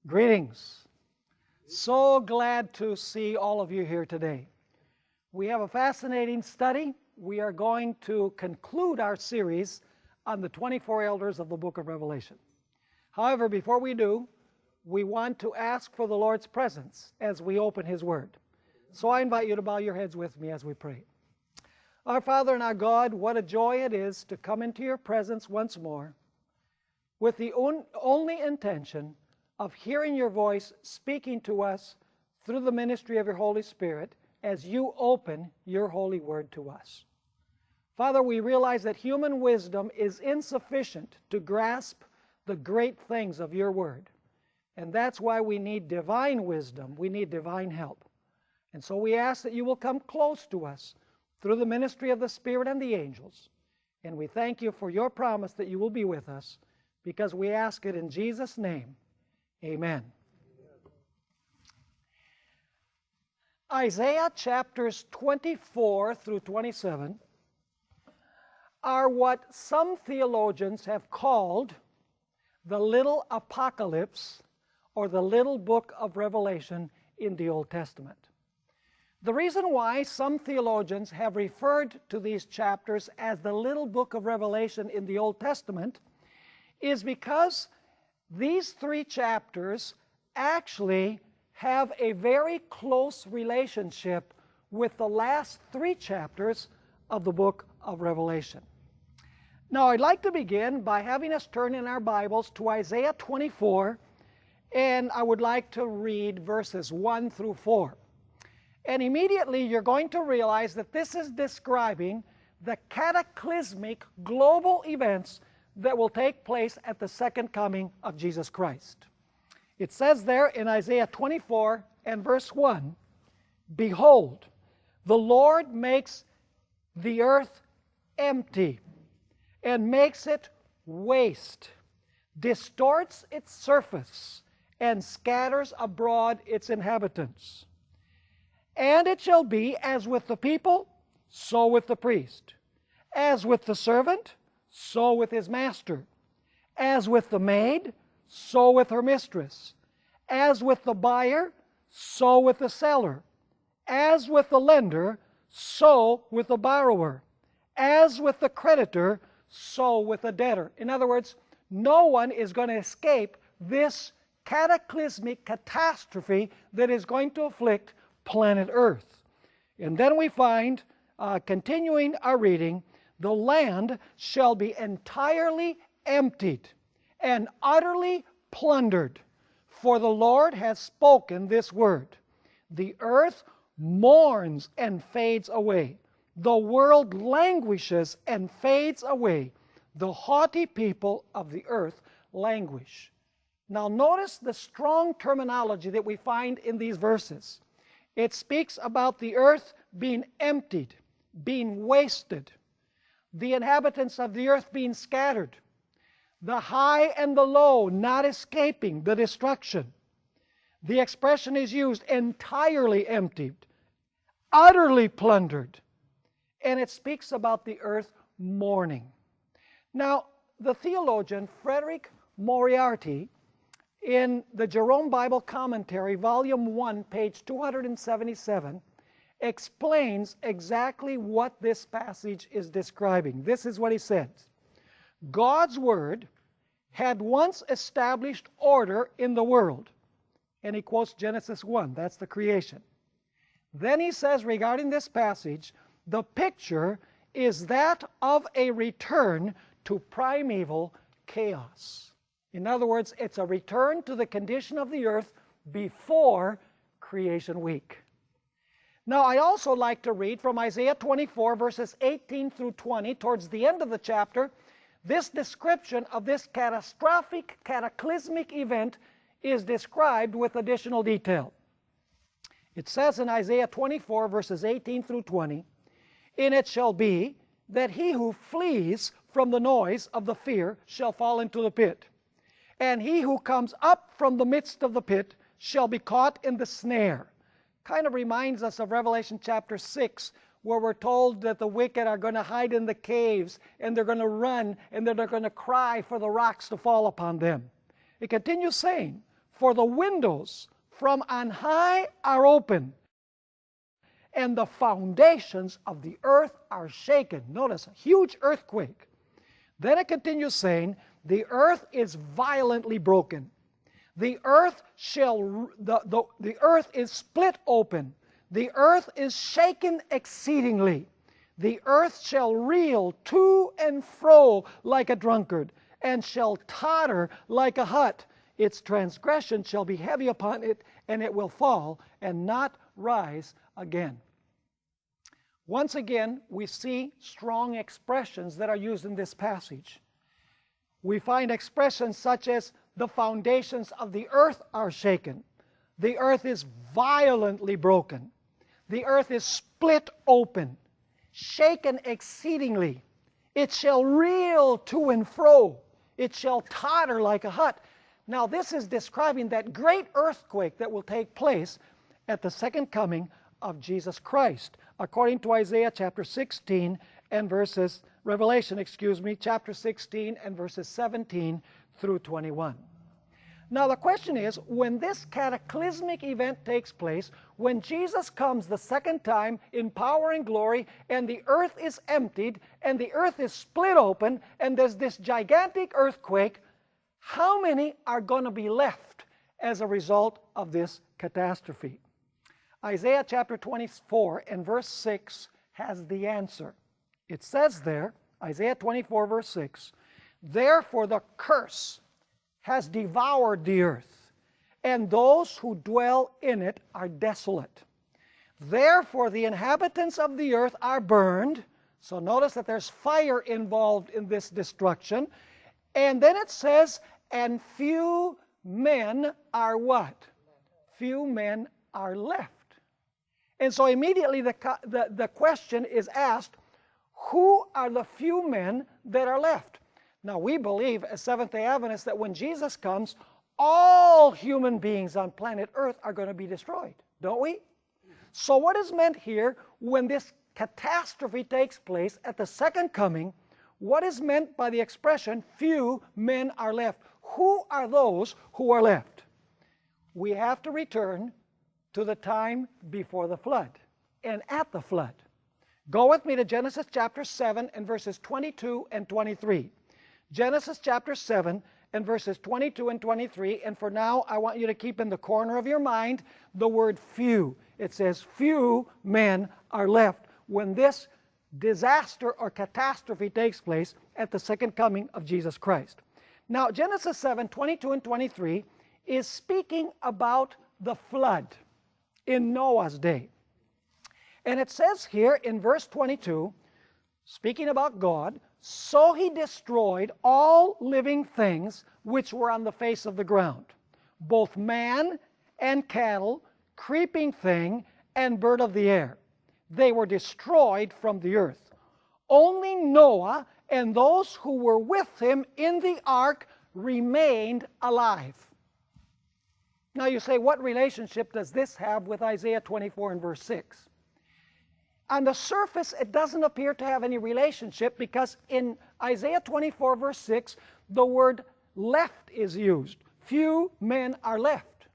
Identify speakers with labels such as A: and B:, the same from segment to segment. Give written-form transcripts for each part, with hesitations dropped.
A: Greetings. So glad to see all of you here today. We have a fascinating study. We are going to conclude our series on the 24 elders of the book of Revelation. However, before we do, we want to ask for the Lord's presence as we open His Word. So I invite you to bow your heads with me as we pray. Our Father and our God, what a joy it is to come into your presence once more with the only intention of hearing your voice speaking to us through the ministry of your Holy Spirit as you open your holy word to us. Father, we realize that human wisdom is insufficient to grasp the great things of your word. And that's why we need divine wisdom. We need divine help. And so we ask that you will come close to us through the ministry of the Spirit and the angels. And we thank you for your promise that you will be with us, because we ask it in Jesus' name. Amen. Isaiah chapters 24 through 27 are what some theologians have called the little apocalypse, or the little book of Revelation in the Old Testament. The reason why some theologians have referred to these chapters as the little book of Revelation in the Old Testament is because these three chapters actually have a very close relationship with the last three chapters of the book of Revelation. Now, I'd like to begin by having us turn in our Bibles to Isaiah 24, and I would like to read verses 1 through 4. And immediately you're going to realize that this is describing the cataclysmic global events that will take place at the second coming of Jesus Christ. It says there in Isaiah 24 and verse 1, "Behold, the Lord makes the earth empty and makes it waste, distorts its surface, and scatters abroad its inhabitants. And it shall be as with the people, so with the priest, as with the servant, so with his master, as with the maid, so with her mistress, as with the buyer, so with the seller, as with the lender, so with the borrower, as with the creditor, so with the debtor." In other words, no one is going to escape this cataclysmic catastrophe that is going to afflict planet Earth. And then we find, continuing our reading, "The land shall be entirely emptied and utterly plundered, for the Lord has spoken this word. The earth mourns and fades away. The world languishes and fades away. The haughty people of the earth languish." Now notice the strong terminology that we find in these verses. It speaks about the earth being emptied, being wasted, the inhabitants of the earth being scattered, the high and the low not escaping the destruction. The expression is used, entirely emptied, utterly plundered, and it speaks about the earth mourning. Now, the theologian Frederick Moriarty, in the Jerome Bible Commentary, Volume 1, page 277, explains exactly what this passage is describing. This is what he says: "God's Word had once established order in the world." And he quotes Genesis 1, that's the creation. Then he says regarding this passage, the picture is that of a return to primeval chaos. In other words, it's a return to the condition of the earth before creation week. Now, I also like to read from Isaiah 24, verses 18 through 20, towards the end of the chapter. This description of this catastrophic, cataclysmic event is described with additional detail. It says in Isaiah 24, verses 18 through 20, "And it shall be that he who flees from the noise of the fear shall fall into the pit. And he who comes up from the midst of the pit shall be caught in the snare." Kind of reminds us of Revelation chapter 6, where we're told that the wicked are going to hide in the caves, and they're going to run, and then they're going to cry for the rocks to fall upon them. It continues saying, For the windows from on high are open, and the foundations of the earth are shaken. Notice, a huge earthquake. Then it continues saying, the earth is violently broken. The earth the earth is split open. The earth is shaken exceedingly. The earth shall reel to and fro like a drunkard, and shall totter like a hut. Its transgression shall be heavy upon it, and it will fall and not rise again. Once again, we see strong expressions that are used in this passage. We find expressions such as the foundations of the earth are shaken. The earth is violently broken. The earth is split open, shaken exceedingly. It shall reel to and fro. It shall totter like a hut. Now this is describing that great earthquake that will take place at the second coming of Jesus Christ, according to Isaiah chapter 16 and Revelation, chapter 16 and verses 17 through 21. Now the question is, when this cataclysmic event takes place, when Jesus comes the second time in power and glory, and the earth is emptied, and the earth is split open, and there's this gigantic earthquake, how many are going to be left as a result of this catastrophe? Isaiah chapter 24 and verse 6 has the answer. It says there, Isaiah 24 verse 6, therefore the curse has devoured the earth, and those who dwell in it are desolate. Therefore the inhabitants of the earth are burned. So notice that there's fire involved in this destruction. And then it says, and few men are what? Few men are left. And so immediately the question is asked, who are the few men that are left? Now we believe as Seventh-day Adventists that when Jesus comes, all human beings on planet Earth are going to be destroyed, don't we? So what is meant here when this catastrophe takes place at the second coming? What is meant by the expression, few men are left? Who are those who are left? We have to return to the time before the flood and at the flood. Go with me to Genesis chapter 7 and verses 22 and 23. Genesis chapter 7 and verses 22 and 23. And for now, I want you to keep in the corner of your mind the word few. It says, few men are left when this disaster or catastrophe takes place at the second coming of Jesus Christ. Now, Genesis 7, 22 and 23 is speaking about the flood in Noah's day. And it says here in verse 22, speaking about God, so he destroyed all living things which were on the face of the ground, both man and cattle, creeping thing, and bird of the air. They were destroyed from the earth. Only Noah and those who were with him in the ark remained alive. Now you say, what relationship does this have with Isaiah 24 and verse 6? On the surface, it doesn't appear to have any relationship because in Isaiah 24 verse 6, the word left is used. Few men are left.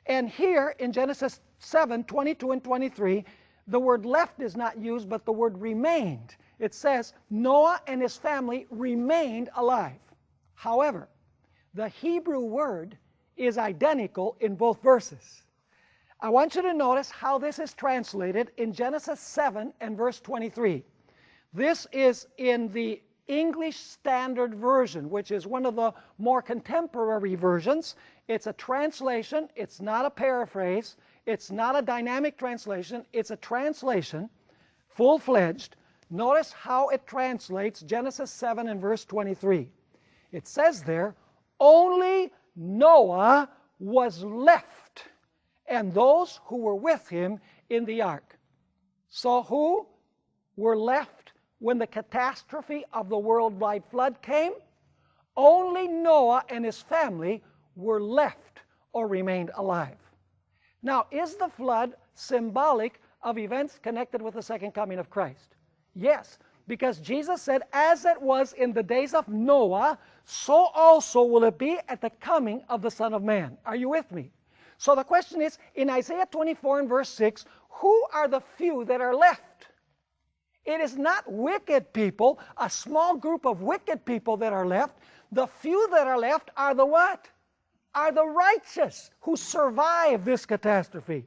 A: And here in Genesis 7, 22 and 23, the word left is not used, but the word remained. It says, Noah and his family remained alive. However, the Hebrew word is identical in both verses. I want you to notice how this is translated in Genesis 7 and verse 23. This is in the English Standard Version, which is one of the more contemporary versions. It's a translation. It's not a paraphrase. It's not a dynamic translation. It's a translation, full-fledged. Notice how it translates Genesis 7 and verse 23. It says there, only Noah was left, and those who were with him in the ark. So who were left when the catastrophe of the worldwide flood came? Only Noah and his family were left or remained alive. Now, is the flood symbolic of events connected with the second coming of Christ? Yes, Because Jesus said, as it was in the days of Noah, so also will it be at the coming of the Son of Man. Are you with me? So the question is, in Isaiah 24 and verse 6, who are the few that are left? It is not wicked people, a small group of wicked people that are left. The few that are left are the what? Are the righteous who survive this catastrophe.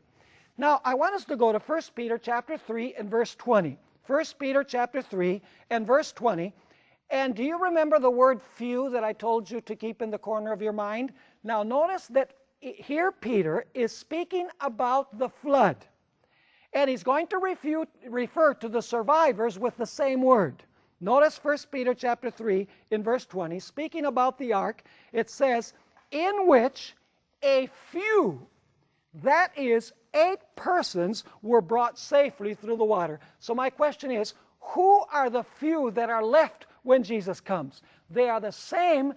A: Now, I want us to go to 1 Peter chapter 3 and verse 20. 1 Peter chapter 3 and verse 20. And do you remember the word few that I told you to keep in the corner of your mind? Now, notice that here Peter is speaking about the flood. And he's going to refer to the survivors with the same word. Notice 1 Peter chapter 3 in verse 20. Speaking about the ark, it says, in which a few, that is 8 persons, were brought safely through the water. So my question is, who are the few that are left when Jesus comes? They are the same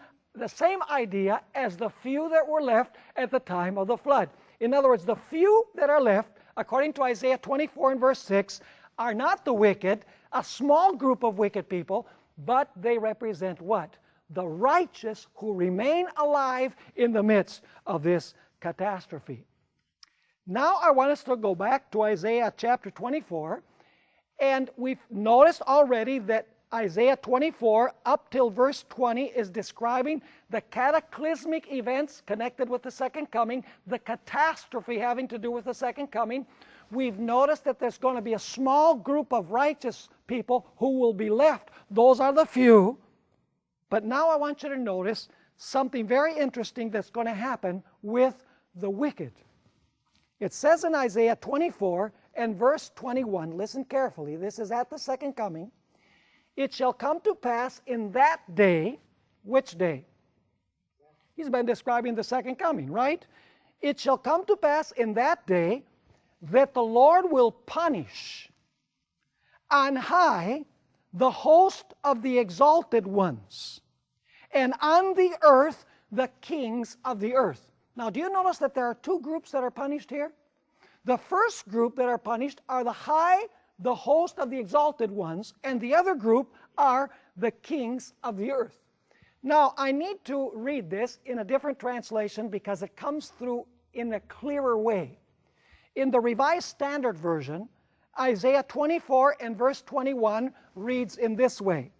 A: idea as the few that were left at the time of the flood. In other words, the few that are left, according to Isaiah 24 and verse 6, are not the wicked, a small group of wicked people, but they represent what? The righteous who remain alive in the midst of this catastrophe. Now I want us to go back to Isaiah chapter 24, and we've noticed already that Isaiah 24 up till verse 20 is describing the cataclysmic events connected with the second coming, the catastrophe having to do with the second coming. We've noticed that there's going to be a small group of righteous people who will be left. Those are the few. But now I want you to notice something very interesting that's going to happen with the wicked. It says in Isaiah 24 and verse 21, listen carefully, this is at the second coming. It shall come to pass in that day, which day? He's been describing the second coming, right? It shall come to pass in that day that the Lord will punish on high the host of the exalted ones, and on the earth the kings of the earth. Now, do you notice that there are 2 groups that are punished here? The first group that are punished are the host of the exalted ones, and the other group are the kings of the earth. Now, I need to read this in a different translation because it comes through in a clearer way. In the Revised Standard Version, Isaiah 24 and verse 21 reads in this way.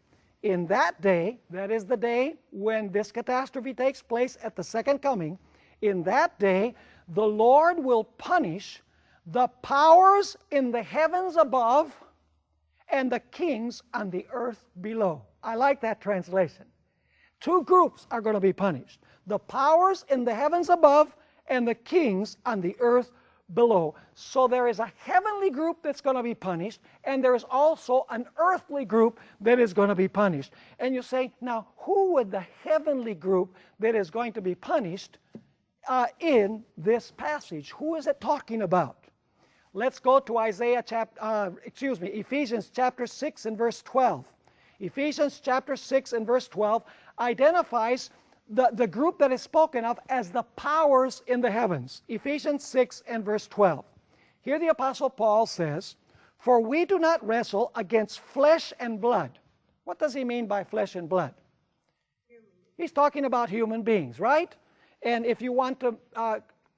A: In that day, that is the day when this catastrophe takes place at the second coming, in that day the Lord will punish the powers in the heavens above and the kings on the earth below. I like that translation. 2 groups are going to be punished. The powers in the heavens above and the kings on the earth below. So there is a heavenly group that's going to be punished, and there is also an earthly group that is going to be punished. And you say, now, who would the heavenly group that is going to be punished in this passage? Who is it talking about? Let's go to Ephesians chapter 6 and verse 12. Ephesians chapter 6 and verse 12 identifies the group that is spoken of as the powers in the heavens. Ephesians 6 and verse 12. Here the Apostle Paul says, for we do not wrestle against flesh and blood. What does he mean by flesh and blood? He's talking about human beings, right? And if you want to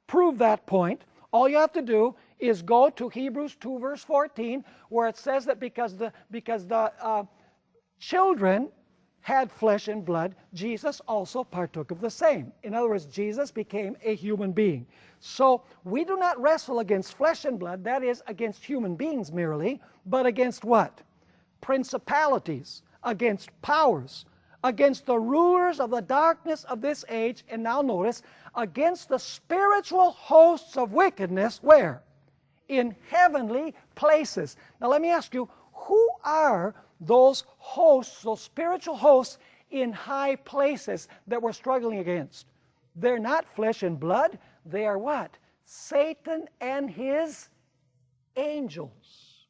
A: prove that point, all you have to do is go to Hebrews 2 verse 14, where it says that because the children had flesh and blood, Jesus also partook of the same. In other words, Jesus became a human being. So we do not wrestle against flesh and blood, that is, against human beings merely, but against what? Principalities, against powers, against the rulers of the darkness of this age, and now notice, against the spiritual hosts of wickedness, where? In heavenly places. Now let me ask you, who are those hosts, those spiritual hosts in high places that we're struggling against? They're not flesh and blood. They are what? Satan and his angels.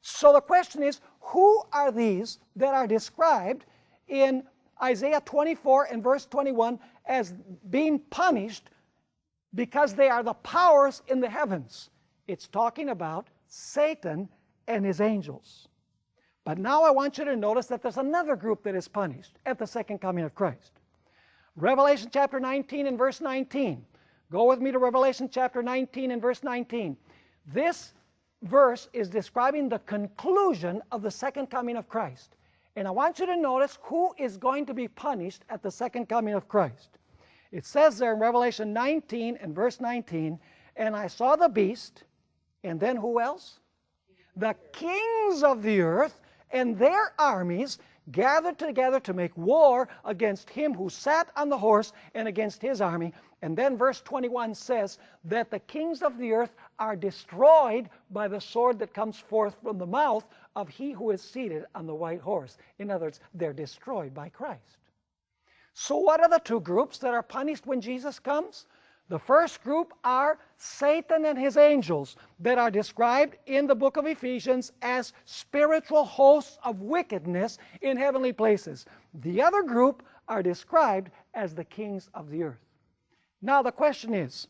A: So the question is, who are these that are described in Isaiah 24 and verse 21 as being punished because they are the powers in the heavens? It's talking about Satan and his angels. But now I want you to notice that there's another group that is punished at the second coming of Christ. Revelation chapter 19 and verse 19. Go with me to Revelation chapter 19 and verse 19. This verse is describing the conclusion of the second coming of Christ. And I want you to notice who is going to be punished at the second coming of Christ. It says there in Revelation 19 and verse 19, and I saw the beast, and then who else? The kings of the earth and their armies gathered together to make war against him who sat on the horse and against his army. And then verse 21 says that the kings of the earth are destroyed by the sword that comes forth from the mouth of he who is seated on the white horse. In other words, they're destroyed by Christ. So what are the two groups that are punished when Jesus comes? The first group are Satan and his angels that are described in the book of Ephesians as spiritual hosts of wickedness in heavenly places. The other group are described as the kings of the earth. Now the question is,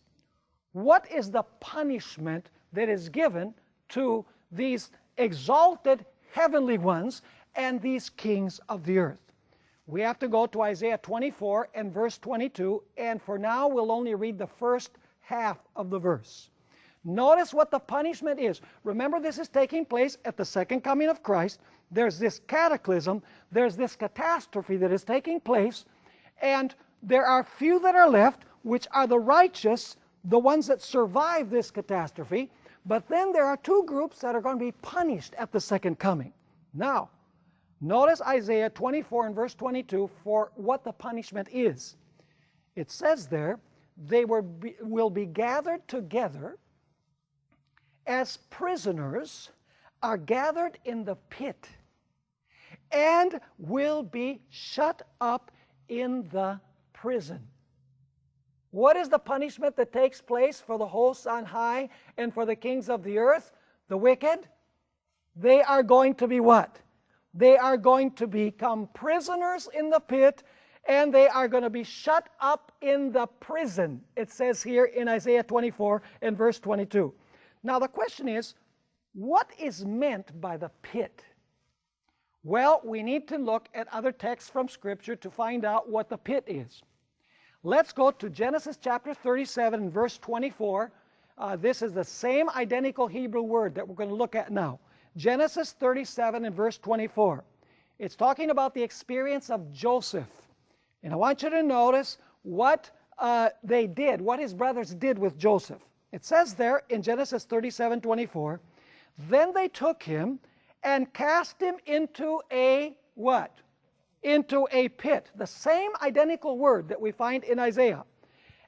A: what is the punishment that is given to these exalted heavenly ones and these kings of the earth? We have to go to Isaiah 24 and verse 22, and for now we'll only read the first half of the verse. Notice what the punishment is. Remember, this is taking place at the second coming of Christ. There's this cataclysm, there's this catastrophe that is taking place, and there are few that are left, which are the righteous, the ones that survive this catastrophe, but then there are two groups that are going to be punished at the second coming. Now, notice Isaiah 24 and verse 22 for what the punishment is. It says there, they will be gathered together as prisoners are gathered in the pit and will be shut up in the prison. What is the punishment that takes place for the hosts on high and for the kings of the earth? The wicked? They are going to be what? They are going to become prisoners in the pit, and they are going to be shut up in the prison. It says here in Isaiah 24 and verse 22. Now the question is, what is meant by the pit? Well, we need to look at other texts from Scripture to find out what the pit is. Let's go to Genesis chapter 37 and verse 24. This is the same identical Hebrew word that we're going to look at now. Genesis 37 and verse 24. It's talking about the experience of Joseph. And I want you to notice what they did, what his brothers did with Joseph. It says there in Genesis 37:24, then they took him and cast him into a what? Into a pit. The same identical word that we find in Isaiah.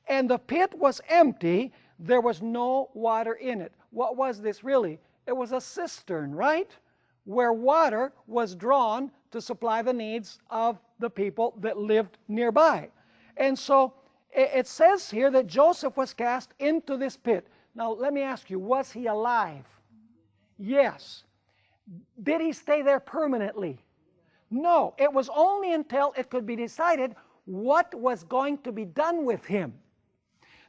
A: And the pit was empty, there was no water in it. What was this really? It was a cistern, right? Where water was drawn to supply the needs of the people that lived nearby. And so it says here that Joseph was cast into this pit. Now let me ask you, was he alive? Yes. Did he stay there permanently? No. It was only until it could be decided what was going to be done with him.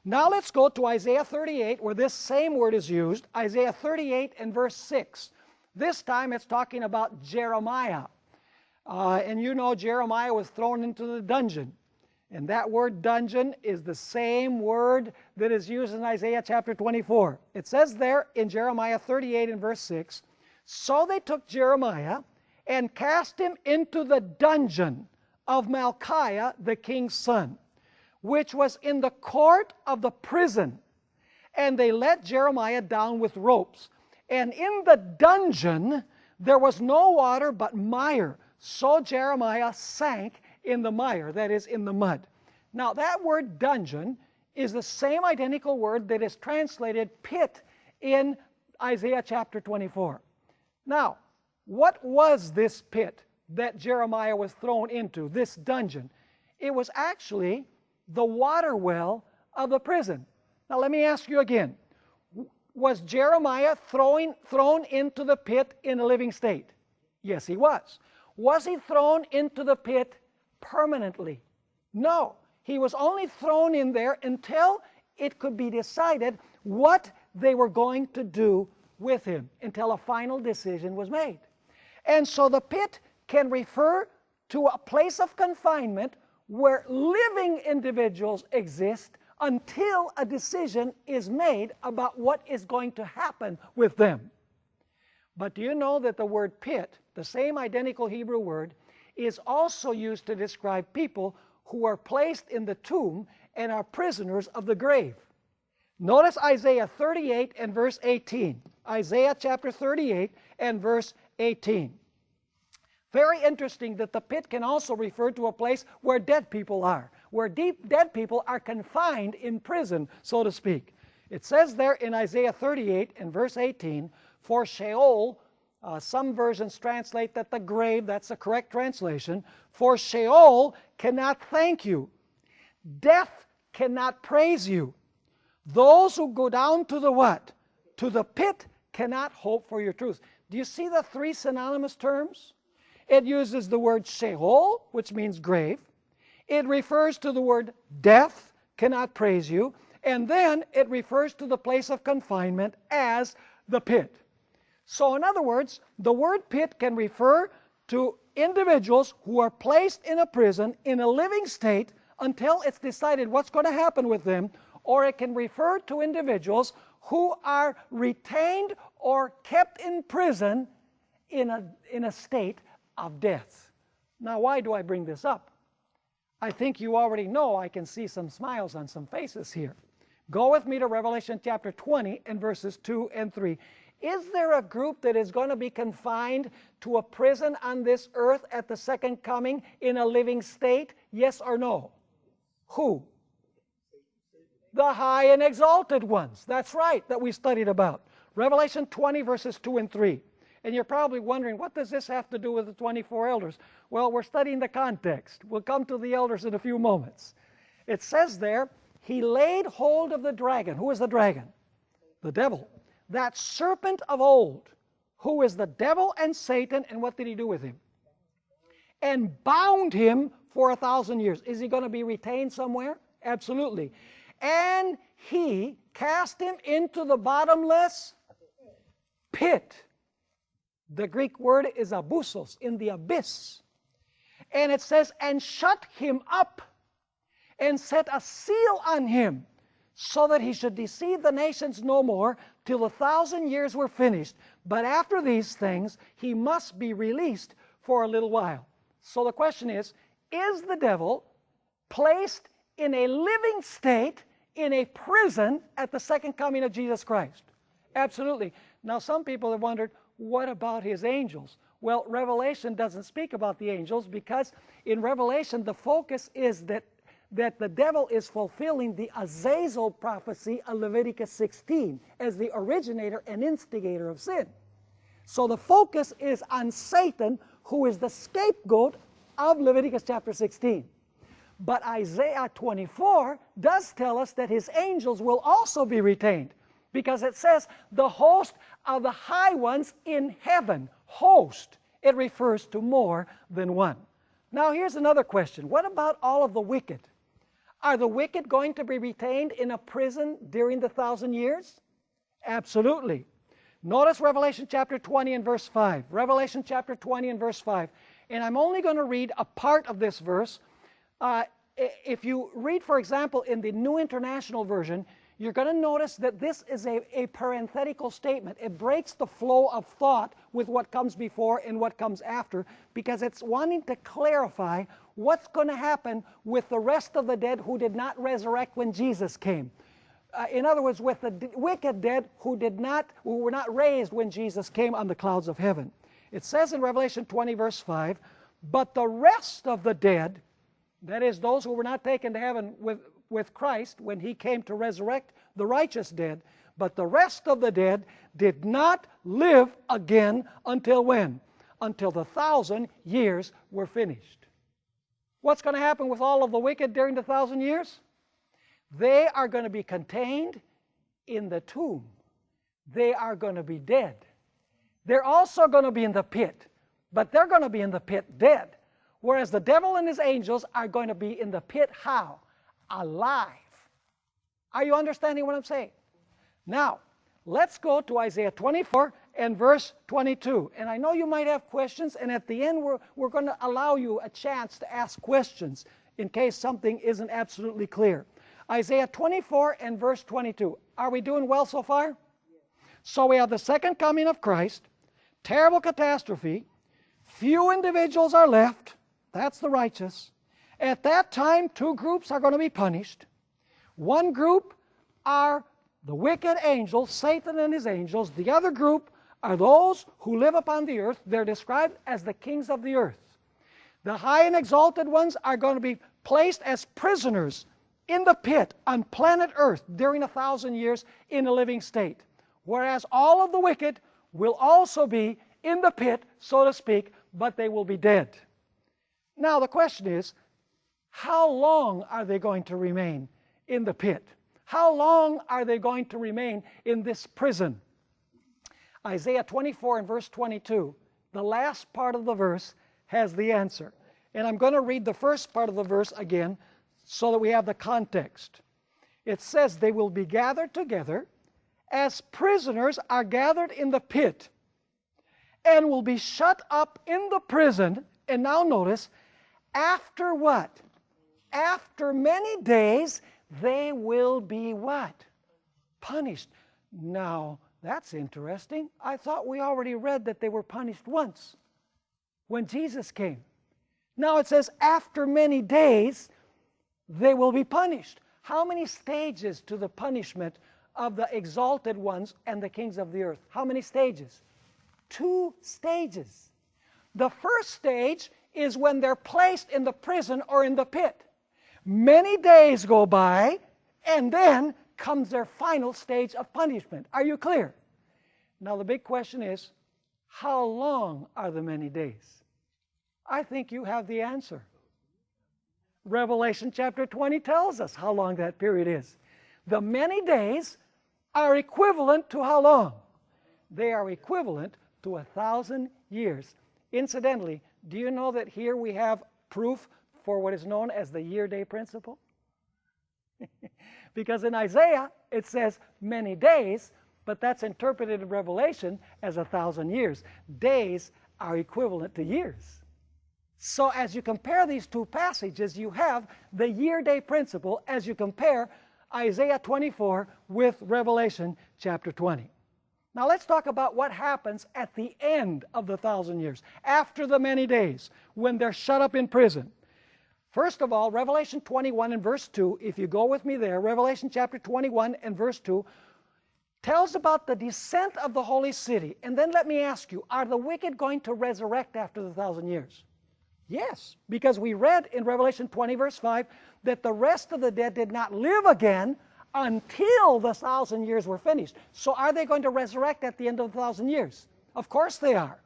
A: Now let's go to Isaiah 38, where this same word is used. Isaiah 38 and verse 6. This time it's talking about Jeremiah. And you know Jeremiah was thrown into the dungeon. And that word dungeon is the same word that is used in Isaiah chapter 24. It says there in Jeremiah 38 and verse 6, so they took Jeremiah and cast him into the dungeon of Malchiah, the king's son, which was in the court of the prison. And they let Jeremiah down with ropes. And in the dungeon there was no water but mire. So Jeremiah sank in the mire, that is, in the mud. Now that word dungeon is the same identical word that is translated pit in Isaiah chapter 24. Now, what was this pit that Jeremiah was thrown into, this dungeon? It was actually the water well of the prison. Now let me ask you again, was Jeremiah thrown into the pit in a living state? Yes, he was. Was he thrown into the pit permanently? No. He was only thrown in there until it could be decided what they were going to do with him, until a final decision was made. And so the pit can refer to a place of confinement where living individuals exist until a decision is made about what is going to happen with them. But do you know that the word pit, the same identical Hebrew word, is also used to describe people who are placed in the tomb and are prisoners of the grave? Notice Isaiah 38 and verse 18. Isaiah chapter 38 and verse 18. Very interesting that the pit can also refer to a place where dead people are, where dead people are confined in prison, so to speak. It says there in Isaiah 38 and verse 18, for Sheol, some versions translate that the grave, that's the correct translation, for Sheol cannot thank you. Death cannot praise you. Those who go down to the what? To the pit cannot hope for your truth. Do you see the three synonymous terms? It uses the word Sheol, which means grave. It refers to the word death, cannot praise you. And then it refers to the place of confinement as the pit. So in other words, the word pit can refer to individuals who are placed in a prison in a living state until it's decided what's going to happen with them, or it can refer to individuals who are retained or kept in prison in a state of death. Now, why do I bring this up? I think you already know. I can see some smiles on some faces here. Go with me to Revelation chapter 20 and verses 2 and 3. Is there a group that is going to be confined to a prison on this earth at the second coming in a living state? Yes or no? Who? The high and exalted ones. That's right, that we studied about. Revelation 20 verses 2 and 3. And you're probably wondering, what does this have to do with the 24 elders? Well, we're studying the context. We'll come to the elders in a few moments. It says there, he laid hold of the dragon. Who is the dragon? The devil. That serpent of old, who is the devil and Satan, and what did he do with him? And bound him for 1,000 years. Is he going to be retained somewhere? Absolutely. And he cast him into the bottomless pit. The Greek word is abyssos, in the abyss. And it says, and shut him up, and set a seal on him, so that he should deceive the nations no more, till 1,000 years were finished. But after these things, he must be released for a little while. So the question is the devil placed in a living state in a prison at the second coming of Jesus Christ? Absolutely. Now, some people have wondered, what about his angels? Well, Revelation doesn't speak about the angels, because in Revelation the focus is that the devil is fulfilling the Azazel prophecy of Leviticus 16 as the originator and instigator of sin. So the focus is on Satan, who is the scapegoat of Leviticus chapter 16. But Isaiah 24 does tell us that his angels will also be retained, because it says the host of the high ones in heaven. Host. It refers to more than one. Now here's another question. What about all of the wicked? Are the wicked going to be retained in a prison during the 1,000 years? Absolutely. Notice Revelation chapter 20 and verse 5. Revelation chapter 20 and verse 5. And I'm only going to read a part of this verse. If you read, for example, in the New International Version, you're going to notice that this is a parenthetical statement. It breaks the flow of thought with what comes before and what comes after, because it's wanting to clarify what's going to happen with the rest of the dead who did not resurrect when Jesus came. In other words, with the wicked dead who were not raised when Jesus came on the clouds of heaven. It says in Revelation 20 verse 5, but the rest of the dead, that is, those who were not taken to heaven with Christ when he came to resurrect the righteous dead, but the rest of the dead did not live again until when? Until the 1,000 years were finished. What's going to happen with all of the wicked during the 1,000 years? They are going to be contained in the tomb. They are going to be dead. They're also going to be in the pit, but they're going to be in the pit dead. Whereas the devil and his angels are going to be in the pit how? Alive. Are you understanding what I'm saying? Now, let's go to Isaiah 24 and verse 22. And I know you might have questions, and at the end we're going to allow you a chance to ask questions in case something isn't absolutely clear. Isaiah 24 and verse 22. Are we doing well so far? Yes. So we have the second coming of Christ, terrible catastrophe, few individuals are left, that's the righteous. At that time, two groups are going to be punished. One group are the wicked angels, Satan and his angels. The other group are those who live upon the earth. They're described as the kings of the earth. The high and exalted ones are going to be placed as prisoners in the pit on planet earth during 1,000 years in a living state. Whereas all of the wicked will also be in the pit, so to speak, but they will be dead. Now the question is, how long are they going to remain in the pit? How long are they going to remain in this prison? Isaiah 24 and verse 22, the last part of the verse has the answer. And I'm going to read the first part of the verse again so that we have the context. It says, they will be gathered together as prisoners are gathered in the pit, and will be shut up in the prison. And now notice, after what? After many days, they will be what? Punished. Now, that's interesting. I thought we already read that they were punished once when Jesus came. Now it says, after many days, they will be punished. How many stages to the punishment of the exalted ones and the kings of the earth? How many stages? 2 stages. The first stage is when they're placed in the prison or in the pit. Many days go by, and then comes their final stage of punishment. Are you clear? Now the big question is, how long are the many days? I think you have the answer. Revelation chapter 20 tells us how long that period is. The many days are equivalent to how long? They are equivalent to 1,000 years. Incidentally, do you know that here we have proof for what is known as the year-day principle? Because in Isaiah it says many days, but that's interpreted in Revelation as 1,000 years. Days are equivalent to years. So as you compare these two passages, you have the year-day principle as you compare Isaiah 24 with Revelation chapter 20. Now let's talk about what happens at the end of the 1,000 years, after the many days, when they're shut up in prison. First of all, Revelation 21 and verse 2, if you go with me there, Revelation chapter 21 and verse 2, tells about the descent of the holy city. And then let me ask you, are the wicked going to resurrect after the 1,000 years? Yes, because we read in Revelation 20 verse 5 that the rest of the dead did not live again until the 1,000 years were finished. So are they going to resurrect at the end of the 1,000 years? Of course they are.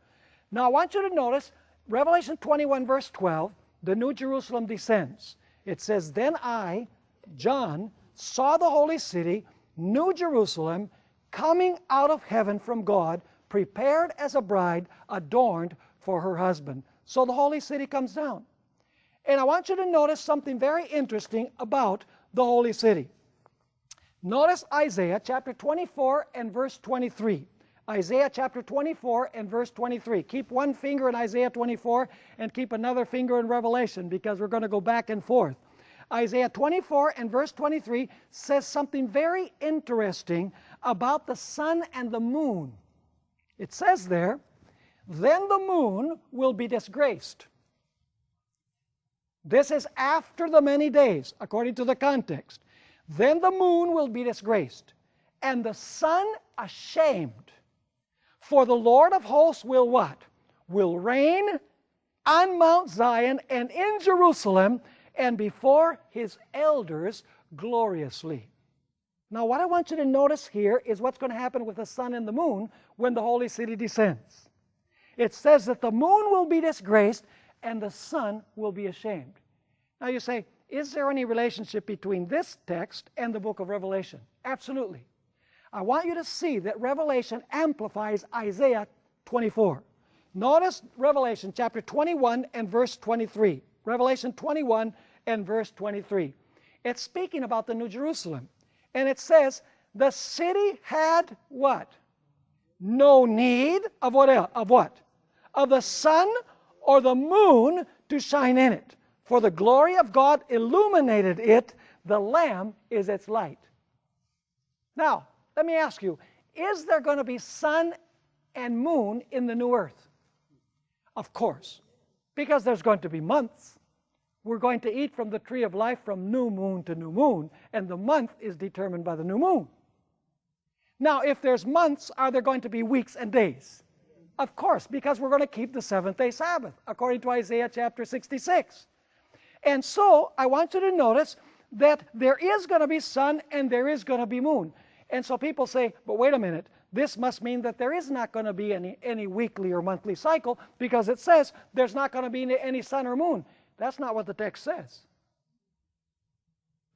A: Now I want you to notice Revelation 21 verse 12, the New Jerusalem descends. It says, then I, John, saw the holy city, New Jerusalem, coming out of heaven from God, prepared as a bride adorned for her husband. So the holy city comes down. And I want you to notice something very interesting about the holy city. Notice Isaiah chapter 24 and verse 23. Isaiah chapter 24 and verse 23. Keep one finger in Isaiah 24 and keep another finger in Revelation, because we're going to go back and forth. Isaiah 24 and verse 23 says something very interesting about the sun and the moon. It says there, then the moon will be disgraced. This is after the many days, according to the context. Then the moon will be disgraced, and the sun ashamed. For the Lord of hosts will what? Will reign on Mount Zion and in Jerusalem, and before his elders gloriously. Now what I want you to notice here is what's going to happen with the sun and the moon when the holy city descends. It says that the moon will be disgraced and the sun will be ashamed. Now you say, is there any relationship between this text and the book of Revelation? Absolutely. I want you to see that Revelation amplifies Isaiah 24. Notice Revelation chapter 21 and verse 23. Revelation 21 and verse 23. It's speaking about the New Jerusalem. And it says, the city had what? no need of what else? Of what? Of the sun or the moon to shine in it. For the glory of God illuminated it. The Lamb is its light. Now, let me ask you, is there going to be sun and moon in the new earth? Of course, because there's going to be months. We're going to eat from the tree of life from new moon to new moon, and the month is determined by the new moon. Now, if there's months, are there going to be weeks and days? Of course, because we're going to keep the seventh-day Sabbath, according to Isaiah chapter 66. And so, I want you to notice that there is going to be sun and there is going to be moon. And so people say, but wait a minute, this must mean that there is not going to be any weekly or monthly cycle, because it says there's not going to be any sun or moon. That's not what the text says.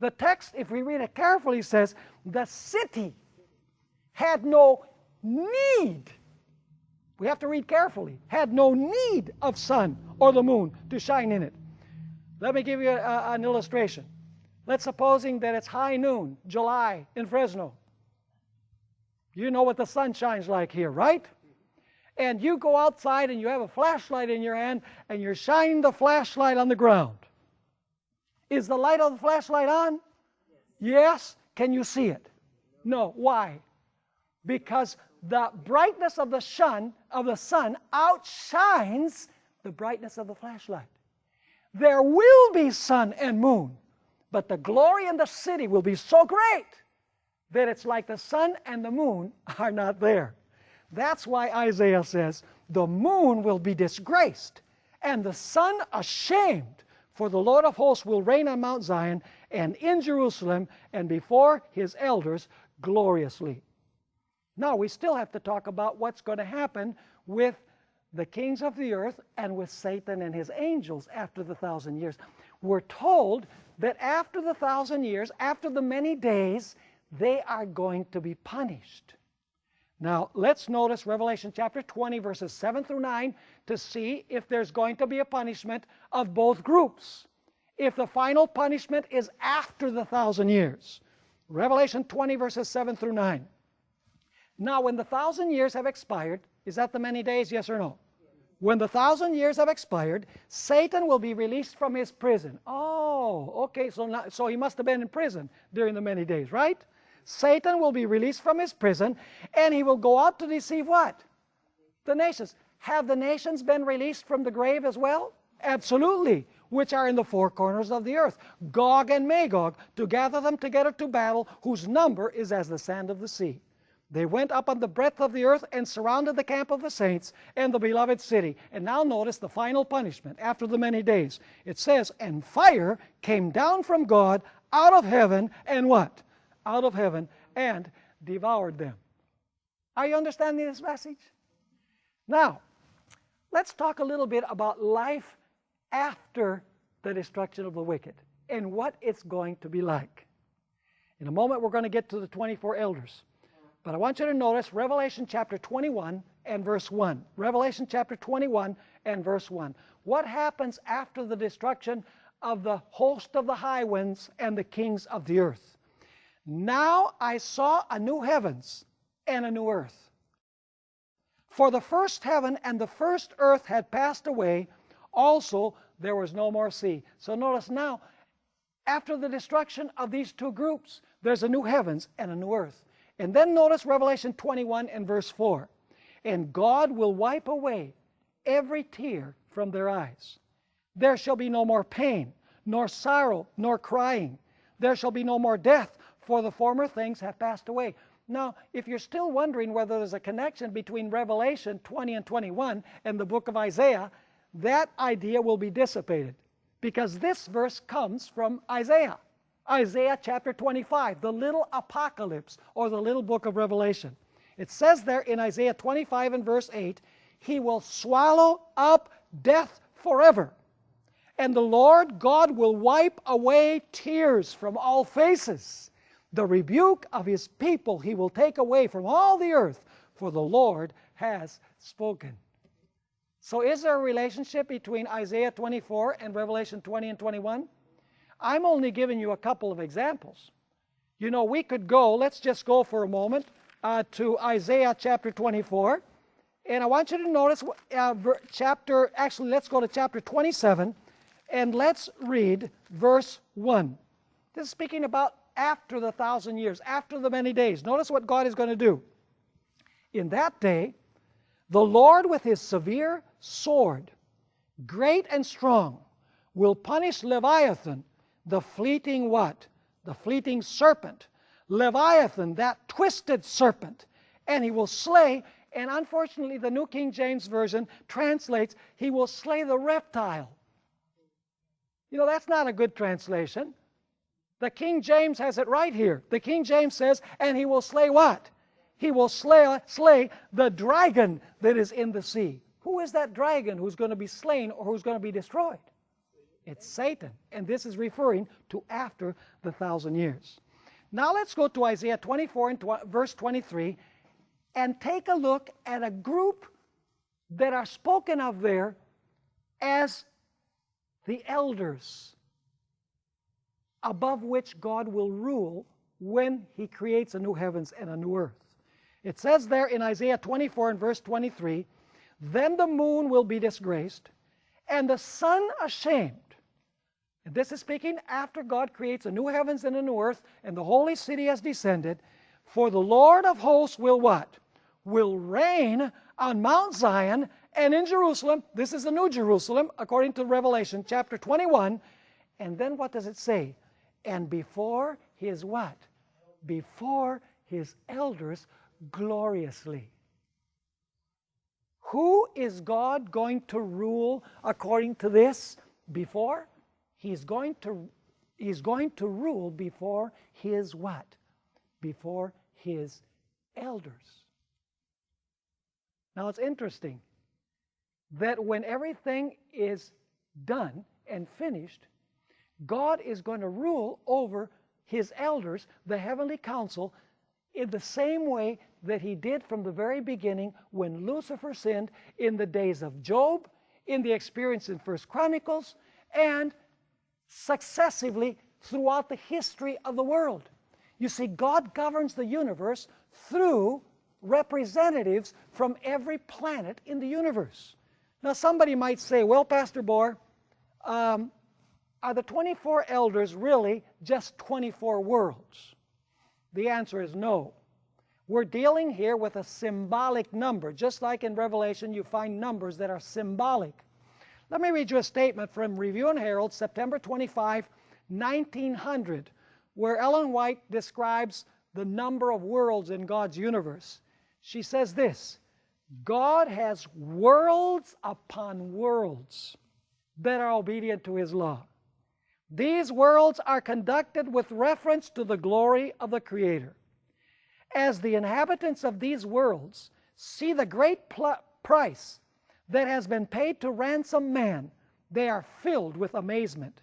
A: The text, if we read it carefully, says the city had no need, we have to read carefully, had no need of sun or the moon to shine in it. Let me give you an illustration. Let's supposing that it's high noon, July, in Fresno. You know what the sun shines like here, right? And you go outside and you have a flashlight in your hand and you're shining the flashlight on the ground. Is the light of the flashlight on? Yes. Can you see it? No. Why? Because the brightness of the sun outshines the brightness of the flashlight. There will be sun and moon, but the glory in the city will be so great that it's like the sun and the moon are not there. That's why Isaiah says, the moon will be disgraced, and the sun ashamed, for the Lord of hosts will reign on Mount Zion, and in Jerusalem, and before his elders, gloriously. Now, we still have to talk about what's going to happen with the kings of the earth and with Satan and his angels after the 1,000 years. We're told that after the 1,000 years, after the many days, they are going to be punished. Now, let's notice Revelation chapter 20, verses 7 through 9, to see if there's going to be a punishment of both groups. If the final punishment is after the 1,000 years. Revelation 20, verses 7 through 9. Now, when the 1,000 years have expired, is that the many days, yes or no? When the 1,000 years have expired, Satan will be released from his prison. Oh, okay, so he must have been in prison during the many days, right? Satan will be released from his prison, and he will go out to deceive what? The nations. Have the nations been released from the grave as well? Absolutely. Which are in the four corners of the earth, Gog and Magog, to gather them together to battle, whose number is as the sand of the sea. They went up on the breadth of the earth and surrounded the camp of the saints and the beloved city. And now notice the final punishment after the many days. It says, and fire came down from God out of heaven, and what? Out of heaven, and devoured them. Are you understanding this message? Now, let's talk a little bit about life after the destruction of the wicked and what it's going to be like. In a moment, we're going to get to the 24 elders. But I want you to notice Revelation chapter 21 and verse 1. Revelation chapter 21 and verse 1. What happens after the destruction of the host of the high winds and the kings of the earth? Now I saw a new heavens and a new earth. For the first heaven and the first earth had passed away. Also there was no more sea. So notice now, after the destruction of these two groups, there's a new heavens and a new earth. And then notice Revelation 21 and verse 4. And God will wipe away every tear from their eyes. There shall be no more pain, nor sorrow, nor crying. There shall be no more death, for the former things have passed away. Now, if you're still wondering whether there's a connection between Revelation 20 and 21 and the book of Isaiah, that idea will be dissipated, because this verse comes from Isaiah. Isaiah chapter 25, the little apocalypse, or the little book of Revelation. It says there in Isaiah 25 and verse 8, He will swallow up death forever, and the Lord God will wipe away tears from all faces. The rebuke of His people He will take away from all the earth, for the Lord has spoken. So is there a relationship between Isaiah 24 and Revelation 20 and 21? I'm only giving you a couple of examples. You know, we could go, let's just go for a moment to Isaiah chapter 24. And I want you to notice let's go to chapter 27, and let's read verse 1. This is speaking about after the 1,000 years, after the many days. Notice what God is going to do. In that day, the Lord with his severe sword, great and strong, will punish Leviathan, the fleeting what? The fleeting serpent. Leviathan, that twisted serpent. And he will slay. And unfortunately, the New King James Version translates, he will slay the reptile. You know, that's not a good translation. The King James has it right here. The King James says, and he will slay what? He will slay the dragon that is in the sea. Who is that dragon who's going to be slain or who's going to be destroyed? It's Satan. And this is referring to after the 1,000 years. Now let's go to Isaiah 24 and verse 23. And take a look at a group that are spoken of there as the elders, above which God will rule when he creates a new heavens and a new earth. It says there in Isaiah 24 and verse 23, then the moon will be disgraced, and the sun ashamed. And this is speaking after God creates a new heavens and a new earth, and the holy city has descended. For the Lord of hosts will what? Will reign on Mount Zion and in Jerusalem. This is the New Jerusalem, according to Revelation chapter 21. And then what does it say? And before his what? Before his elders gloriously. Who is God going to rule according to this? Before? He's going to rule before his what? Before his elders. Now it's interesting that when everything is done and finished, God is going to rule over his elders, the heavenly council, in the same way that he did from the very beginning when Lucifer sinned, in the days of Job, in the experience in 1 Chronicles, and successively throughout the history of the world. You see, God governs the universe through representatives from every planet in the universe. Now somebody might say, well, Pastor Bohr, are the 24 elders really just 24 worlds? The answer is no. We're dealing here with a symbolic number. Just like in Revelation, you find numbers that are symbolic. Let me read you a statement from Review and Herald, September 25, 1900, where Ellen White describes the number of worlds in God's universe. She says this: God has worlds upon worlds that are obedient to his law. These worlds are conducted with reference to the glory of the Creator. As the inhabitants of these worlds see the great price that has been paid to ransom man, they are filled with amazement.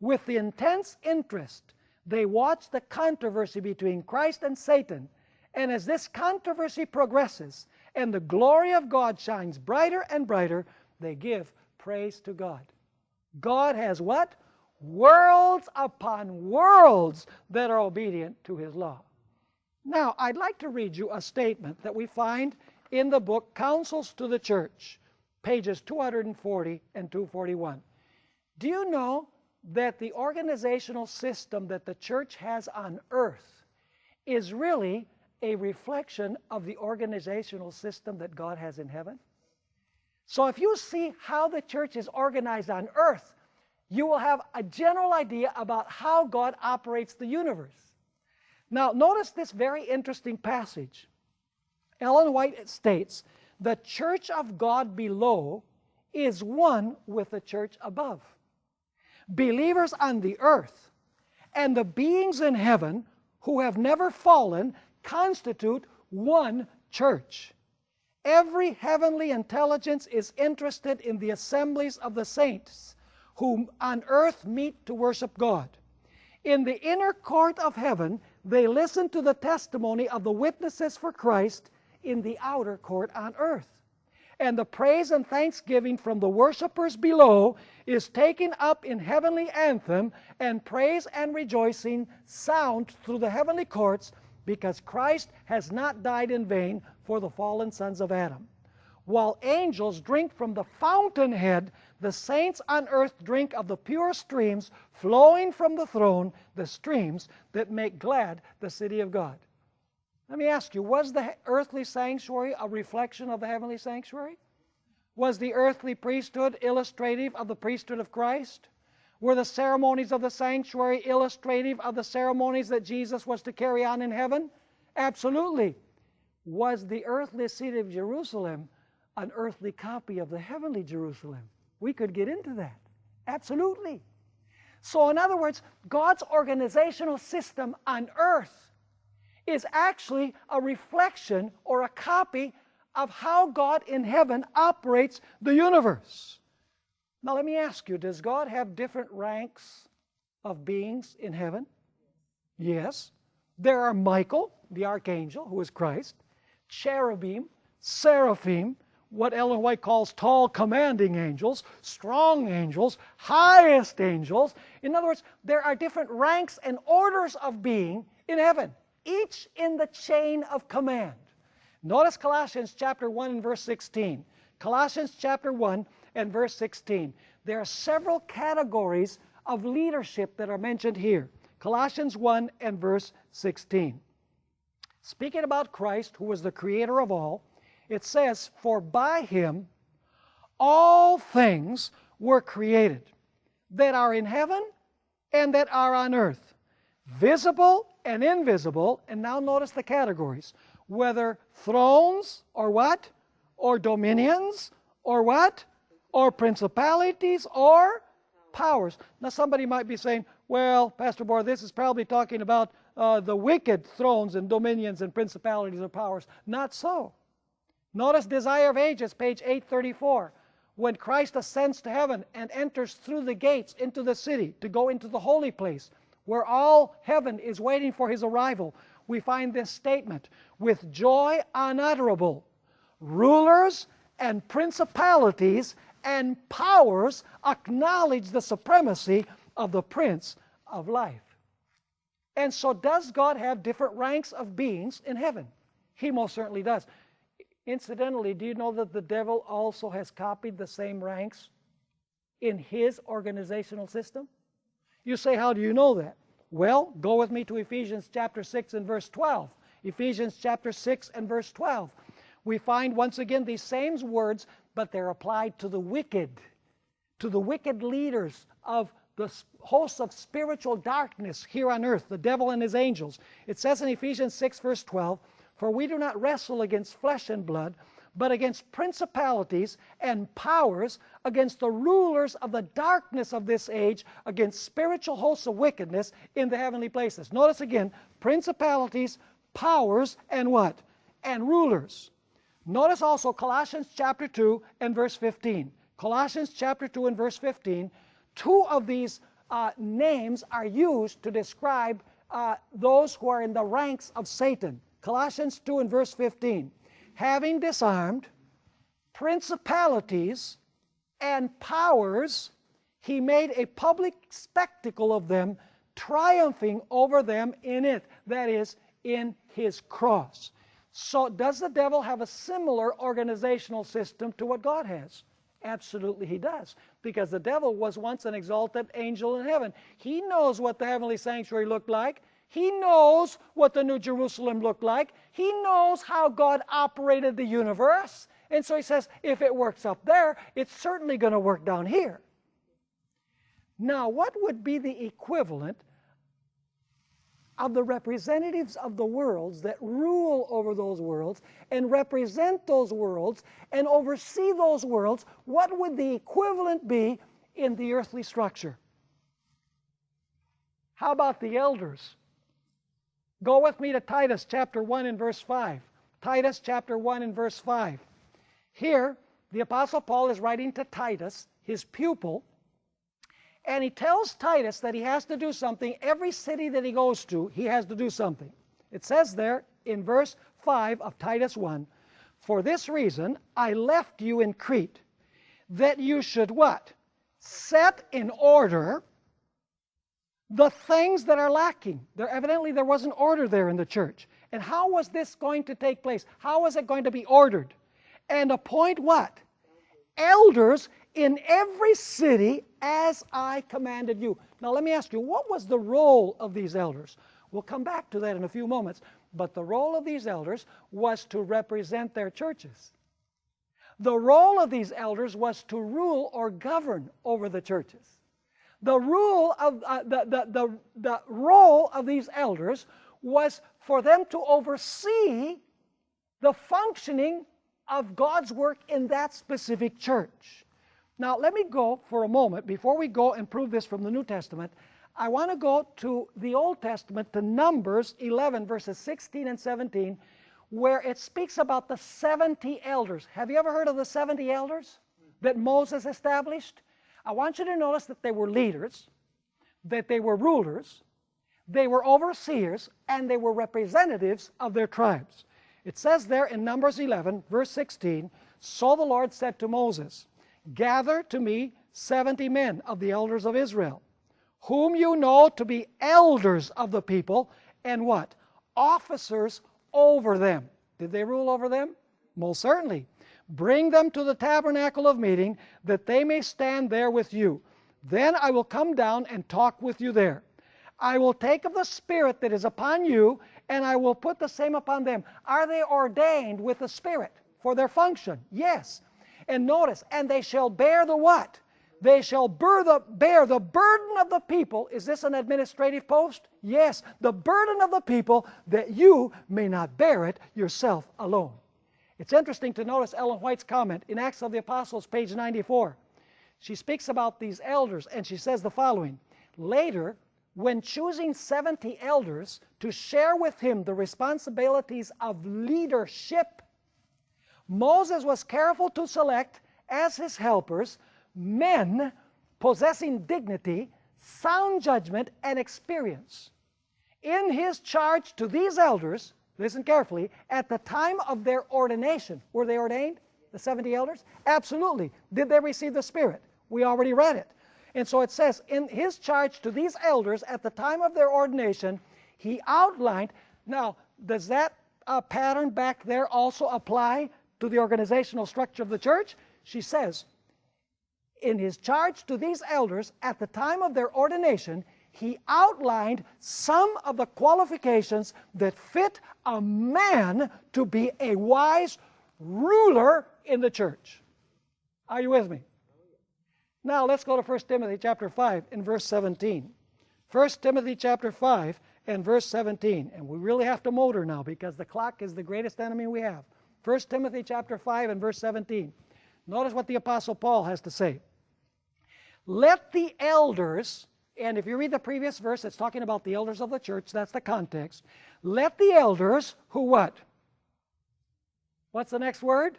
A: With the intense interest, they watch the controversy between Christ and Satan. And as this controversy progresses and the glory of God shines brighter and brighter, they give praise to God. God has what? Worlds upon worlds that are obedient to his law. Now, I'd like to read you a statement that we find in the book Counsels to the Church, pages 240 and 241. Do you know that the organizational system that the church has on earth is really a reflection of the organizational system that God has in heaven? So if you see how the church is organized on earth, you will have a general idea about how God operates the universe. Now, notice this very interesting passage. Ellen White states, the church of God below is one with the church above. Believers on the earth and the beings in heaven who have never fallen constitute one church. Every heavenly intelligence is interested in the assemblies of the saints who on earth meet to worship God. In the inner court of heaven, they listen to the testimony of the witnesses for Christ in the outer court on earth. And the praise and thanksgiving from the worshipers below is taken up in heavenly anthem, and praise and rejoicing sound through the heavenly courts because Christ has not died in vain for the fallen sons of Adam. While angels drink from the fountainhead, the saints on earth drink of the pure streams flowing from the throne, the streams that make glad the city of God. Let me ask you, was the earthly sanctuary a reflection of the heavenly sanctuary? Was the earthly priesthood illustrative of the priesthood of Christ? Were the ceremonies of the sanctuary illustrative of the ceremonies that Jesus was to carry on in heaven? Absolutely. Was the earthly city of Jerusalem an earthly copy of the heavenly Jerusalem? We could get into that. Absolutely. So in other words, God's organizational system on earth is actually a reflection or a copy of how God in heaven operates the universe. Now let me ask you, does God have different ranks of beings in heaven? Yes. There are Michael, the archangel, who is Christ, cherubim, seraphim, what Ellen White calls tall commanding angels, strong angels, highest angels. In other words, there are different ranks and orders of being in heaven, each in the chain of command. Notice Colossians chapter 1 and verse 16. Colossians chapter 1 and verse 16. There are several categories of leadership that are mentioned here. Colossians 1 and verse 16. Speaking about Christ, who was the creator of all, it says, "For by him all things were created, that are in heaven and that are on earth, visible and invisible." And now notice the categories. Whether thrones or what? Or dominions or what? Or principalities or powers. Now somebody might be saying, well, Pastor Bohr, this is probably talking about the wicked thrones and dominions and principalities or powers. Not so. Notice Desire of Ages, page 834. When Christ ascends to heaven and enters through the gates into the city to go into the holy place, where all heaven is waiting for his arrival, we find this statement: "With joy unutterable, rulers and principalities and powers acknowledge the supremacy of the Prince of Life." And so does God have different ranks of beings in heaven? He most certainly does. Incidentally, do you know that the devil also has copied the same ranks in his organizational system? You say, how do you know that? Well, go with me to Ephesians chapter 6 and verse 12. Ephesians chapter 6 and verse 12. We find once again these same words, but they're applied to the wicked leaders of the hosts of spiritual darkness here on earth, the devil and his angels. It says in Ephesians 6 verse 12, "For we do not wrestle against flesh and blood, but against principalities and powers, against the rulers of the darkness of this age, against spiritual hosts of wickedness in the heavenly places." Notice again, principalities, powers, and what? And rulers. Notice also Colossians chapter 2 and verse 15. Colossians chapter 2 and verse 15, two of these names are used to describe those who are in the ranks of Satan. Colossians 2 and verse 15. "Having disarmed principalities and powers, he made a public spectacle of them, triumphing over them in it," that is, in his cross. So does the devil have a similar organizational system to what God has? Absolutely he does, because the devil was once an exalted angel in heaven. He knows what the heavenly sanctuary looked like. He knows what the New Jerusalem looked like. He knows how God operated the universe. And so he says, if it works up there, it's certainly going to work down here. Now, what would be the equivalent of the representatives of the worlds that rule over those worlds and represent those worlds and oversee those worlds? What would the equivalent be in the earthly structure? How about the elders? Go with me to Titus chapter 1 and verse 5. Titus chapter 1 and verse 5. Here, the Apostle Paul is writing to Titus, his pupil, and he tells Titus that he has to do something. Every city that he goes to, he has to do something. It says there in verse 5 of Titus 1, "For this reason I left you in Crete, that you should" what? "Set in order the things that are lacking. Evidently there wasn't order there in the church. And how was this going to take place? How was it going to be ordered? And appoint what? Elders in every city as I commanded you. Now let me ask you, what was the role of these elders? We'll come back to that in a few moments. But the role of these elders was to represent their churches. The role of these elders was to rule or govern over the churches. The role of these elders was for them to oversee the functioning of God's work in that specific church. Now, let me go for a moment, before we go and prove this from the New Testament, I want to go to the Old Testament, to Numbers 11, verses 16 and 17, where it speaks about the 70 elders. Have you ever heard of the 70 elders that Moses established? I want you to notice that they were leaders, that they were rulers, they were overseers, and they were representatives of their tribes. It says there in Numbers 11, verse 16, so the Lord said to Moses, gather to me 70 men of the elders of Israel, whom you know to be elders of the people, and what? Officers over them. Did they rule over them? Most certainly. Bring them to the tabernacle of meeting, that they may stand there with you. Then I will come down and talk with you there. I will take of the Spirit that is upon you, and I will put the same upon them. Are they ordained with the Spirit for their function? Yes. And notice, and they shall bear the what? They shall bear the burden of the people. Is this an administrative post? Yes. The burden of the people, that you may not bear it yourself alone. It's interesting to notice Ellen White's comment in Acts of the Apostles, page 94. She speaks about these elders, and she says the following. Later, when choosing 70 elders to share with him the responsibilities of leadership, Moses was careful to select as his helpers men possessing dignity, sound judgment, and experience. In his charge to these elders, listen carefully, at the time of their ordination, were they ordained, the 70 elders? Absolutely. Did they receive the Spirit? We already read it. And so it says, in his charge to these elders at the time of their ordination, he outlined. Now, does that pattern back there also apply to the organizational structure of the church? She says, in his charge to these elders at the time of their ordination, he outlined some of the qualifications that fit a man to be a wise ruler in the church. Are you with me? Now let's go to 1 Timothy chapter 5 and verse 17. 1 Timothy chapter 5 and verse 17. And we really have to motor now, because the clock is the greatest enemy we have. 1 Timothy chapter 5 and verse 17. Notice what the Apostle Paul has to say. Let the elders, and if you read the previous verse, it's talking about the elders of the church. That's the context. Let the elders who what? What's the next word?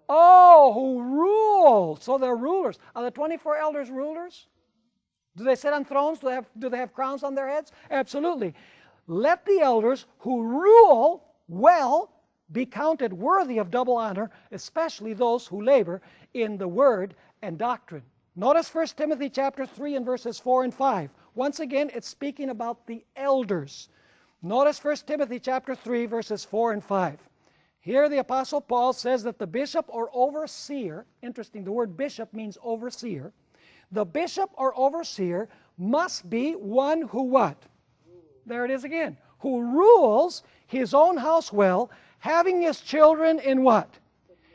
A: Oh, who rule. So they're rulers. Are the 24 elders rulers? Do they sit on thrones? Do they have crowns on their heads? Absolutely. Let the elders who rule well be counted worthy of double honor, especially those who labor in the word and doctrine. Notice 1 Timothy chapter 3 and verses 4 and 5. Once again, it's speaking about the elders. Notice 1 Timothy chapter 3 verses 4 and 5. Here the Apostle Paul says that the bishop or overseer, interesting, the word bishop means overseer. The bishop or overseer must be one who what? There it is again. Who rules his own house well, having his children in what?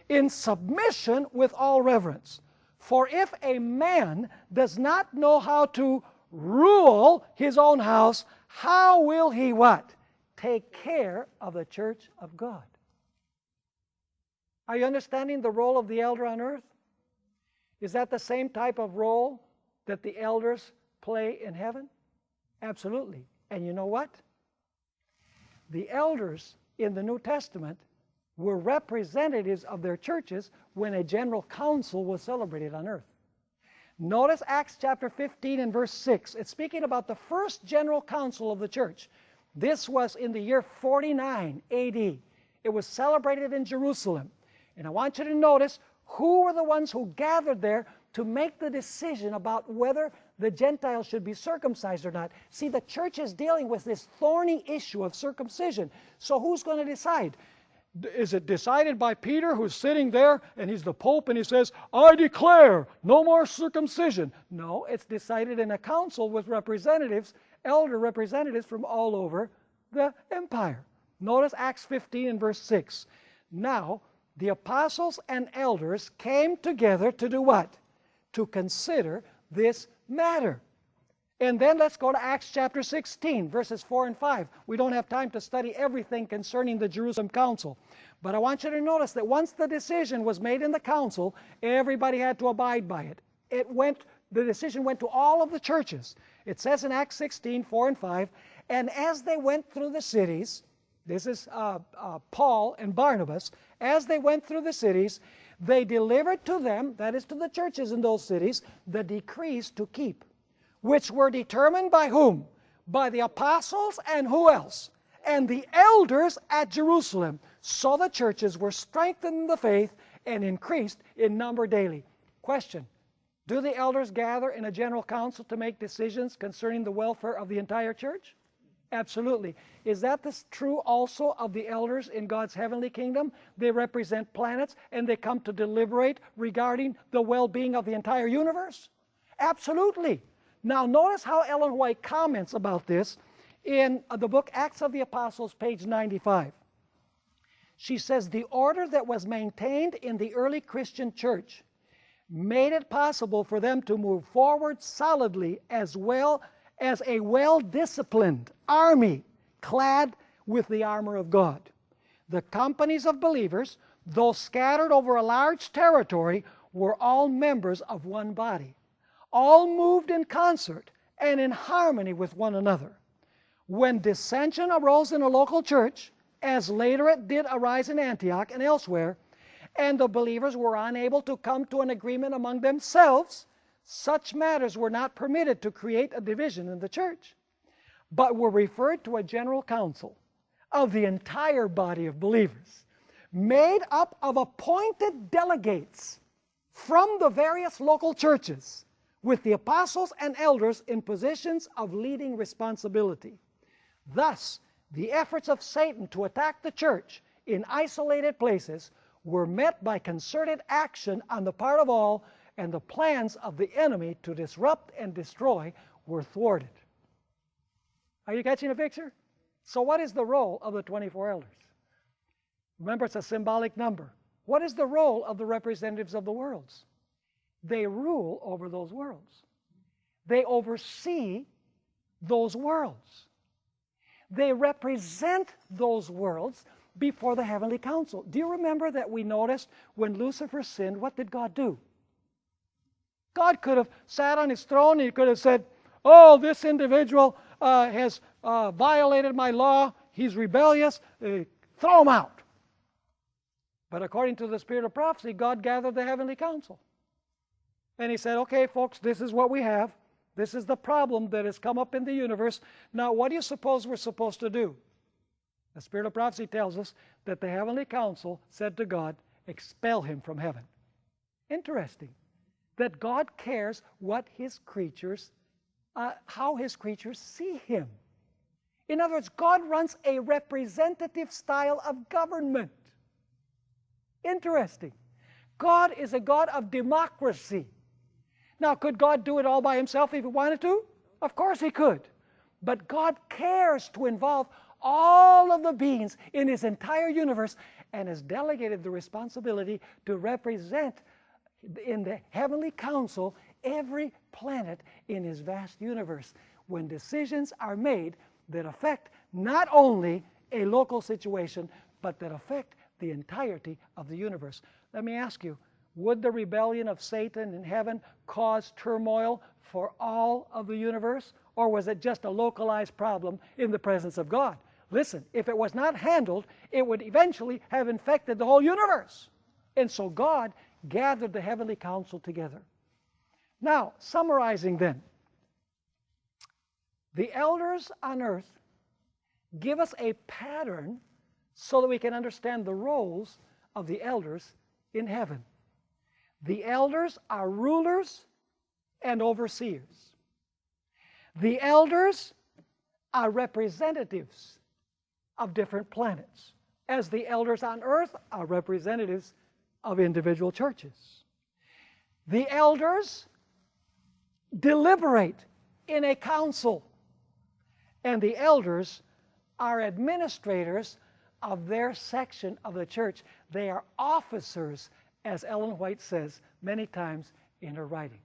A: In submission with all reverence. For if a man does not know how to rule his own house, how will he what? Take care of the church of God. Are you understanding the role of the elder on earth? Is that the same type of role that the elders play in heaven? Absolutely. And you know what? The elders in the New Testament were representatives of their churches when a general council was celebrated on earth. Notice Acts chapter 15 and verse 6. It's speaking about the first general council of the church. This was in the year 49 AD. It was celebrated in Jerusalem. And I want you to notice who were the ones who gathered there to make the decision about whether the Gentiles should be circumcised or not. See, the church is dealing with this thorny issue of circumcision. So who's going to decide? Is it decided by Peter, who's sitting there, and he's the Pope, and he says, I declare no more circumcision? No, it's decided in a council with representatives, elder representatives from all over the empire. Notice Acts 15 and verse 6. Now, the apostles and elders came together to do what? To consider this matter. And then let's go to Acts chapter 16, verses 4 and 5. We don't have time to study everything concerning the Jerusalem council. But I want you to notice that once the decision was made in the council, everybody had to abide by it. The decision went to all of the churches. It says in Acts 16, 4 and 5, and as they went through the cities, this is Paul and Barnabas, as they went through the cities, they delivered to them, that is to the churches in those cities, the decrees to keep, which were determined by whom? By the apostles and who else? And the elders at Jerusalem. So the churches were strengthened in the faith and increased in number daily. Question: do the elders gather in a general council to make decisions concerning the welfare of the entire church? Absolutely. Is that true also of the elders in God's heavenly kingdom? They represent planets and they come to deliberate regarding the well-being of the entire universe? Absolutely. Now notice how Ellen White comments about this in the book Acts of the Apostles, page 95. She says, the order that was maintained in the early Christian church made it possible for them to move forward solidly as well as a well-disciplined army clad with the armor of God. The companies of believers, though scattered over a large territory, were all members of one body. All moved in concert and in harmony with one another. When dissension arose in a local church, as later it did arise in Antioch and elsewhere, and the believers were unable to come to an agreement among themselves, such matters were not permitted to create a division in the church, but were referred to a general council of the entire body of believers, made up of appointed delegates from the various local churches, with the apostles and elders in positions of leading responsibility. Thus, the efforts of Satan to attack the church in isolated places were met by concerted action on the part of all, and the plans of the enemy to disrupt and destroy were thwarted. Are you catching a picture? So what is the role of the 24 elders? Remember, it's a symbolic number. What is the role of the representatives of the worlds? They rule over those worlds. They oversee those worlds. They represent those worlds before the heavenly council. Do you remember that we noticed when Lucifer sinned, what did God do? God could have sat on his throne and he could have said, oh, this individual has violated my law, he's rebellious, throw him out. But according to the spirit of prophecy, God gathered the heavenly council. And he said, okay, folks, this is what we have. This is the problem that has come up in the universe. Now, what do you suppose we're supposed to do? The spirit of prophecy tells us that the heavenly council said to God, expel him from heaven. Interesting. That God cares what his creatures, how his creatures see him. In other words, God runs a representative style of government. Interesting. God is a God of democracy. Now, could God do it all by himself if he wanted to? Of course he could. But God cares to involve all of the beings in his entire universe and has delegated the responsibility to represent in the heavenly council every planet in his vast universe when decisions are made that affect not only a local situation, but that affect the entirety of the universe. Let me ask you, would the rebellion of Satan in heaven cause turmoil for all of the universe? Or was it just a localized problem in the presence of God? Listen, if it was not handled, it would eventually have infected the whole universe. And so God gathered the heavenly council together. Now, summarizing then, the elders on earth give us a pattern so that we can understand the roles of the elders in heaven. The elders are rulers and overseers. The elders are representatives of different planets, as the elders on earth are representatives of individual churches. The elders deliberate in a council, and the elders are administrators of their section of the church. They are officers, as Ellen White says many times in her writings.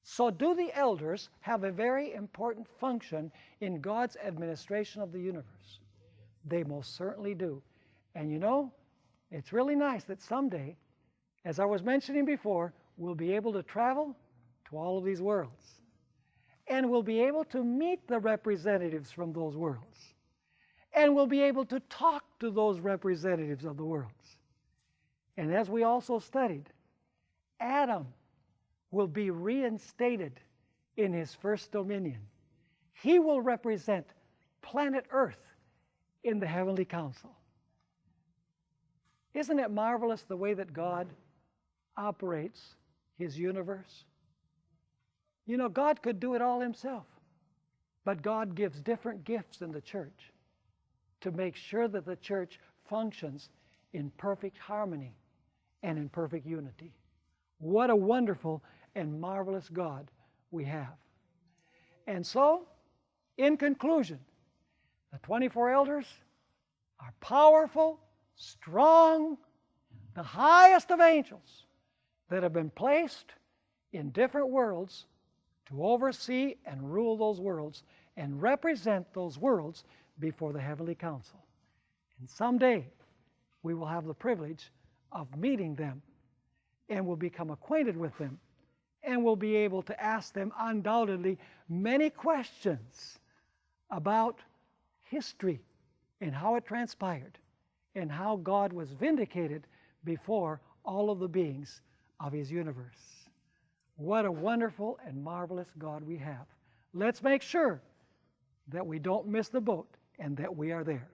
A: So do the elders have a very important function in God's administration of the universe? They most certainly do. And you know, it's really nice that someday, as I was mentioning before, we'll be able to travel to all of these worlds. And we'll be able to meet the representatives from those worlds. And we'll be able to talk to those representatives of the worlds. And as we also studied, Adam will be reinstated in his first dominion. He will represent planet Earth in the heavenly council. Isn't it marvelous the way that God operates his universe? You know, God could do it all himself, but God gives different gifts in the church to make sure that the church functions in perfect harmony and in perfect unity. What a wonderful and marvelous God we have. And so, in conclusion, the 24 elders are powerful, strong, the highest of angels that have been placed in different worlds to oversee and rule those worlds and represent those worlds before the heavenly council. And someday we will have the privilege of meeting them, and will become acquainted with them, and will be able to ask them undoubtedly many questions about history and how it transpired and how God was vindicated before all of the beings of his universe. What a wonderful and marvelous God we have. Let's make sure that we don't miss the boat and that we are there.